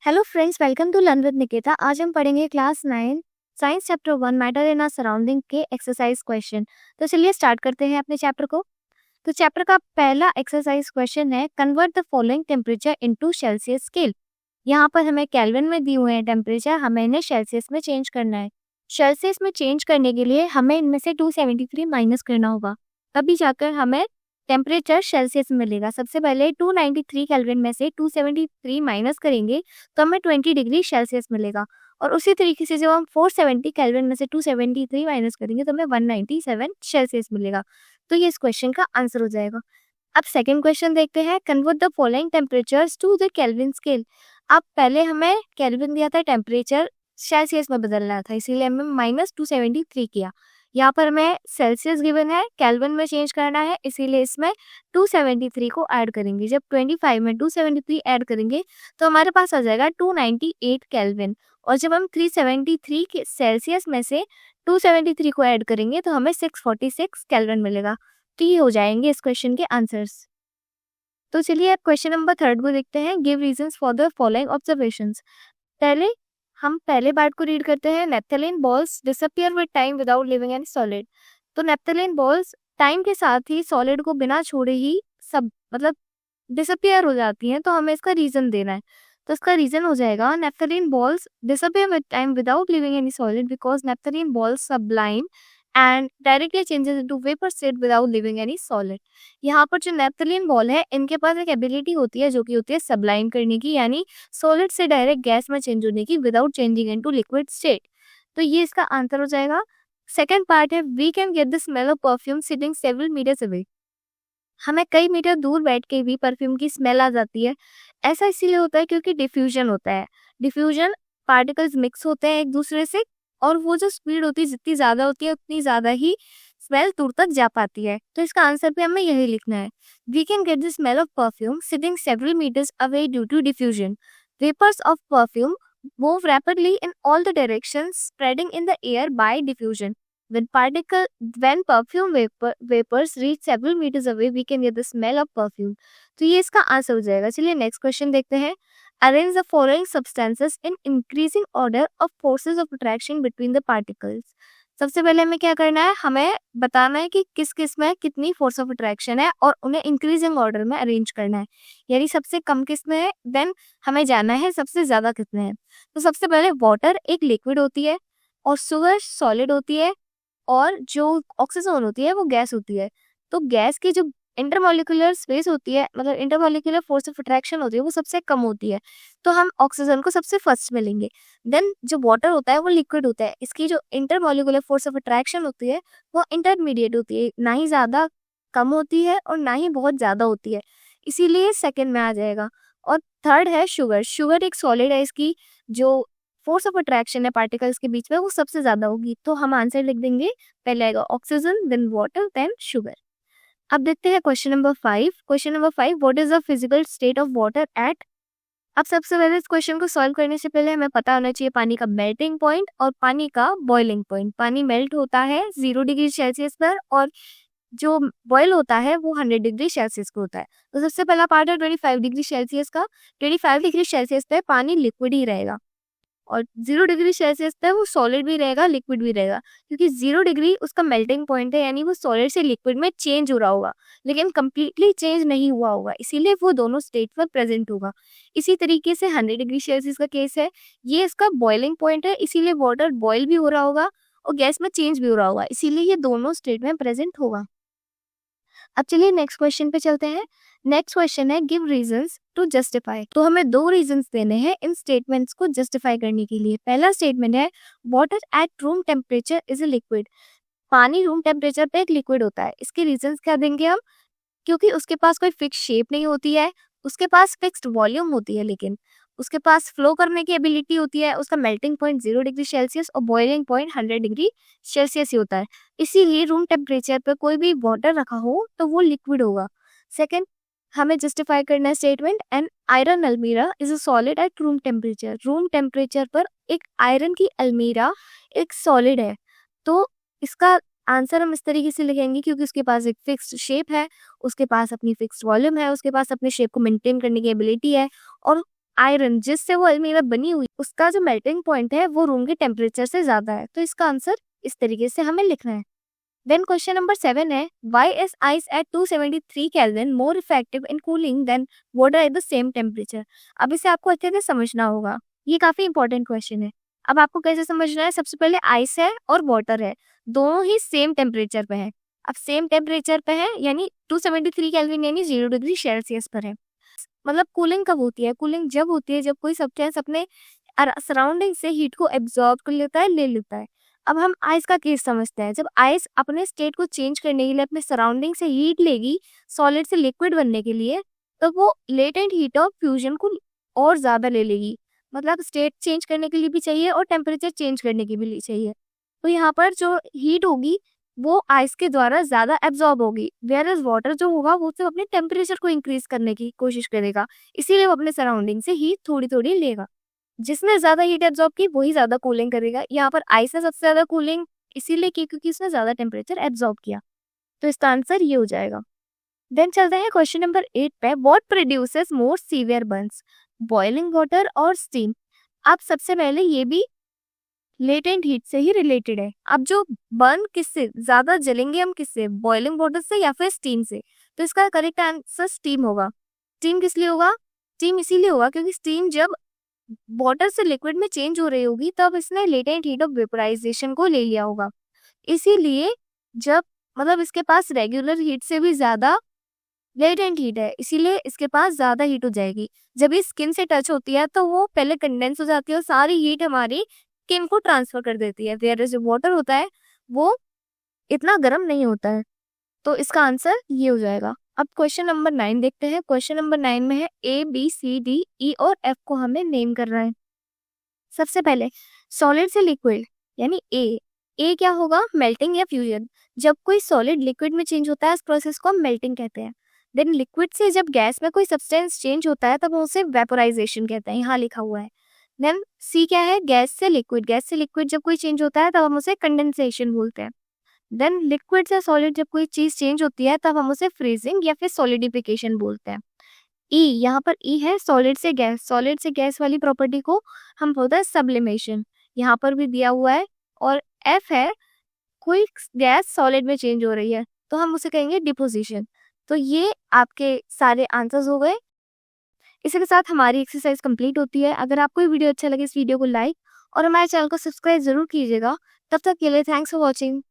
Hello friends, welcome to learn with Nikita. आज हम पढ़ेंगे class 9 science chapter 1 matter in our surrounding के exercise question. तो चलिए स्टार्ट करते हैं अपने चैप्टर को। तो चैप्टर का पहला एक्सरसाइज क्वेश्चन है convert the following temperature into Celsius scale. यहाँ पर हमें केल्विन में दिए हुए हैं टेम्परेचर, हमें इन्हें सेल्सियस में चेंज करना है। सेल्सियस में चेंज करने के लिए हमें इनमें से 273 माइनस करना होगा, तभी जाकर हमें टेम्परेचर सेल्सियस में मिलेगा। सबसे पहले 293 केल्विन में से 273 माइनस करेंगे तो हमें 20 डिग्री सेल्सियस मिलेगा। और उसी तरीके से जब हम 470 केल्विन में से 273 माइनस करेंगे तो हमें 197 सेल्सियस मिलेगा। तो ये इस क्वेश्चन का आंसर हो जाएगा। अब सेकंड क्वेश्चन देखते हैं, convert the following temperatures to the Kelvin scale. अब पहले हमें केल्विन दिया था, टेम्परेचर सेल्सियस में बदलना था, इसीलिए हमने -273 किया। यहाँ पर हमें सेल्सियस गिवन है, केल्विन में चेंज करना है, इसीलिए इसमें 273 को ऐड करेंगे। जब 25 में 273 ऐड करेंगे तो हमारे पास आ जाएगा 298 केल्विन। और जब हम 373 के सेल्सियस में से 273 को ऐड करेंगे तो हमें 646 केल्विन मिलेगा। तो ये हो जाएंगे इस क्वेश्चन के आंसर्स। तो चलिए अब क्वेश्चन नंबर 3 को देखते हैं, give reasons for the following observations. पहले हम पहले पार्ट को रीड करते हैं, naphthalene balls disappear with time without leaving any solid. तो नेप्थलीन बॉल्स टाइम के साथ ही सॉलिड को बिना छोड़े ही सब डिसअपियर हो जाती हैं, तो हमें इसका रीजन देना है। तो इसका रीजन हो जाएगा, naphthalene balls disappear with time without leaving any solid because naphthalene balls sublime and directly changes into vapour state without leaving any solid. यहाँ पर जो नेप्थलीन बॉल है, इनके पास एक एबिलिटी होती है जो कि होती है सब्लाइम करने की, यानी सॉलिड से डायरेक्ट गैस में चेंज होने की without changing into liquid state. तो ये इसका आंसर हो जाएगा। सेकंड पार्ट है, we can get the smell of perfume sitting several metres away. हमें कई मीटर दूर बैठ के भी परफ्यूम की स्मेल आ जाती है। ऐसा इसीलिए होता है क्योंकि डिफ्यूजन होता है। डिफ्यूजन, पार्टिकल्स मिक्स होते हैं एक दूसरे से, और वो जो स्पीड होती है जितनी ज्यादा होती है उतनी ज्यादा ही स्मेल दूर तक जा पाती है। तो इसका आंसर भी हमें यही लिखना है। We can get the smell of perfume sitting several metres away due to diffusion. Vapours of perfume move rapidly in all the directions spreading in the air by diffusion. When perfume vapors reach several meters away, we can get the smell of perfume. तो ये इसका answer हो जाएगा। चलिए next question देखते हैं, arrange the following substances in increasing order of forces of attraction between the particles. सबसे पहले हमें क्या करना है, हमें बताना है कि किस किस में कितनी फोर्स ऑफ अट्रैक्शन है और उन्हें इंक्रीजिंग ऑर्डर में अरेंज करना है। यानी सबसे कम किस में है, देन हमें जानना है सबसे ज्यादा कितने हैं। तो सबसे पहले वाटर एक लिक्विड होती है और शुगर सॉलिड होती है और जो ऑक्सीजन होती है वो गैस होती है। तो गैस की जो इंटरमॉलिक्यूलर स्पेस होती है, मतलब इंटरमॉलिक्यूलर फोर्स ऑफ अट्रैक्शन होती है, वो सबसे कम होती है। तो हम ऑक्सीजन को सबसे फर्स्ट में लेंगे। देन जो वाटर होता है वो लिक्विड होता है, इसकी जो इंटरमॉलिक्यूलर फोर्स ऑफ अट्रैक्शन होती है वो इंटरमीडिएट होती है, ना ही ज्यादा कम होती है और ना ही बहुत ज्यादा होती है, इसीलिए सेकेंड में आ जाएगा। और थर्ड है शुगर। शुगर एक सॉलिड है, इसकी जो फोर्स ऑफ अट्रैक्शन है पार्टिकल्स के बीच में वो सबसे ज्यादा होगी। तो हम आंसर लिख देंगे, पहले आएगा oxygen, then water, then sugar. अब देखते हैं question number 5। Question number 5, what is the physical state of water at. अब सबसे पहले इस क्वेश्चन को सॉल्व करने से पहले हमें पता होना चाहिए पानी का मेल्टिंग पॉइंट और पानी का बॉइलिंग पॉइंट। पानी मेल्ट होता है 0 डिग्री सेल्सियस पर और जो बॉयल होता है वो 100 डिग्री सेल्सियस को होता है। तो सबसे पहला पार्ट है 25 डिग्री सेल्सियस का। 25 डिग्री सेल्सियस पे पानी लिक्विड ही रहेगा और 0 डिग्री सेल्सियस पे वो सॉलिड भी रहेगा, लिक्विड भी रहेगा, क्योंकि 0 डिग्री उसका मेल्टिंग पॉइंट है, यानी वो सॉलिड से लिक्विड में चेंज हो रहा होगा लेकिन कंप्लीटली चेंज नहीं हुआ होगा, इसीलिए वो दोनों स्टेट में प्रेजेंट होगा। इसी तरीके से 100 डिग्री सेल्सियस का केस है, ये इसका बॉइलिंग पॉइंट है, इसीलिए वाटर बॉयल भी हो रहा होगा और गैस में चेंज भी हो रहा होगा, इसीलिए ये दोनों स्टेट में प्रेजेंट होगा। अब चलिए नेक्स्ट क्वेश्चन पे चलते हैं। नेक्स्ट क्वेश्चन है, गिव रीजंस टू जस्टिफाई। तो हमें 2 रीजंस देने हैं इन स्टेटमेंट्स को जस्टिफाई करने के लिए। पहला स्टेटमेंट है, water at room temperature is a liquid. पानी रूम टेम्परेचर पे एक लिक्विड होता है। इसके रीजंस क्या देंगे हम, क्योंकि उसके पास कोई फिक्स शेप नहीं होती है, उसके पास फिक्स्ड वॉल्यूम होती है, लेकिन उसके पास फ्लो करने की एबिलिटी होती है, उसका मेल्टिंग पॉइंट 0 डिग्री सेल्सियस और बॉइलिंग पॉइंट 100 डिग्री सेल्सियस ही होता है, इसीलिए रूम टेम्परेचर पर कोई भी वाटर रखा हो तो वो लिक्विड होगा। सेकेंड, हमें जस्टिफाई करना है स्टेटमेंट, एन आयरन अलमीरा is a solid at room temperature. Room temperature पर एक आयरन की अलमीरा एक सॉलिड है। तो इसका आंसर हम इस तरीके से लिखेंगे, क्योंकि उसके पास एक फिक्स्ड शेप है, उसके पास अपनी फिक्स्ड वॉल्यूम है, उसके पास अपने शेप को मेंटेन करने की एबिलिटी है और आयरन जिससे वो अलमीरा बनी हुई उसका जो मेल्टिंग पॉइंट है वो रूम के टेम्परेचर से ज्यादा है। तो इसका आंसर इस तरीके से हमें लिखना है। देन क्वेश्चन नंबर 7 है why is ice at 273 kelvin more effective in cooling than water at the same temperature. अब इसे आपको अच्छे से समझना होगा, ये काफी इंपॉर्टेंट क्वेश्चन है। अब आपको कैसे समझना है, सबसे पहले आइस है और वाटर है, दोनों ही सेम टेम्परेचर पे है। अब सेम टेम्परेचर पे है यानी 273 केल्विन यानी 0 डिग्री सेल्सियस पर है। मतलब कूलिंग कब होती है, कूलिंग जब होती है जब कोई सब्सटेंस अपने सराउंडिंग से हीट को एब्जॉर्ब कर लेता है, ले लेता है। अब हम आइस का केस समझते हैं। जब आइस अपने स्टेट को चेंज करने के लिए अपने सराउंडिंग से हीट लेगी सॉलिड से लिक्विड बनने के लिए, तो वो लेटेंट हीट ऑफ फ्यूजन को और ज्यादा ले लेगी। मतलब स्टेट चेंज करने के लिए भी चाहिए और टेम्परेचर चेंज करने के लिए चाहिए। तो यहाँ पर जो हीट होगी वो आइस के द्वारा ज्यादा एब्जॉर्ब होगी, वेयर एज वाटर जो होगा वो सिर्फ अपने टेम्परेचर को इंक्रीज करने की कोशिश करेगा, इसीलिए वो अपने सराउंडिंग से हीट थोड़ी थोड़ी लेगा। जिसने ज्यादा हीट एब्जॉर्ब की वही ज्यादा कूलिंग करेगा। यहाँ पर आइस ने सबसे ज्यादा कूलिंग इसीलिए की क्योंकि उसने ज्यादा टेम्परेचर एब्जॉर्ब किया। तो इसका आंसर ये हो जाएगा। देन चलते हैं क्वेश्चन नंबर 8 पे, what produces more severe Burns, boiling water और स्टीम। अब सबसे पहले ये भी लेटेंट हीट से ही रिलेटेड है। अब जो बर्न किससे ज्यादा जलेंगे हम, किससे, बॉइलिंग वाटर से या फिर स्टीम से। तो इसका करेक्ट आंसर स्टीम होगा। स्टीम किस लिए होगा, स्टीम इसीलिए होगा क्योंकि स्टीम जब वाटर से लिक्विड में चेंज हो रही होगी तब इसने लेटेंट हीट ऑफ वेपोराइजेशन को ले लिया होगा। इसीलिए जब मतलब इसके पास रेगुलर हीट से भी ज्यादा लेटेंट हीट है, इसीलिए इसके पास ज्यादा हीट हो जाएगी। जब ये स्किन से टच होती है तो वो पहले कंडेंस हो जाती है और सारी हीट हमारी स्किन को ट्रांसफर कर देती है, वेयर जो वाटर होता है वो इतना गर्म नहीं होता है। तो इसका आंसर ये हो जाएगा। अब क्वेश्चन नंबर 9 देखते हैं। क्वेश्चन नंबर 9 में है A B C D E और एफ को हमें नेम करना है। सबसे पहले सॉलिड से लिक्विड यानी ए क्या होगा, मेल्टिंग या फ्यूजन। जब कोई सॉलिड लिक्विड में चेंज होता है इस प्रोसेस को हम मेल्टिंग कहते हैं। देन लिक्विड से जब गैस में कोई सब्सटेंस चेंज होता है तब उसे वेपोराइजेशन कहते हैं, यहाँ लिखा हुआ है। देन सी क्या है, गैस से लिक्विड। गैस से लिक्विड जब कोई चेंज होता है तब हम उसे कंडेंसेशन बोलते हैं। देन लिक्विड से सॉलिड जब कोई चीज चेंज होती है तब हम उसे फ्रीजिंग या फिर सॉलिडिफिकेशन बोलते हैं। ई, यहाँ पर ई है सॉलिड से गैस। सॉलिड से गैस वाली प्रॉपर्टी को हम बोलते हैं सब्लिमेशन, यहाँ पर भी दिया हुआ है। और एफ है कोई गैस सॉलिड में चेंज हो रही है तो हम उसे कहेंगे डिपोजिशन। तो ये आपके सारे आंसर्स हो गए। इसी के साथ हमारी एक्सरसाइज कंप्लीट होती है। अगर आपको ये वीडियो अच्छा लगे इस वीडियो को लाइक और हमारे चैनल को सब्सक्राइब जरूर कीजिएगा। तब तक के लिए थैंक्स फॉर वॉचिंग।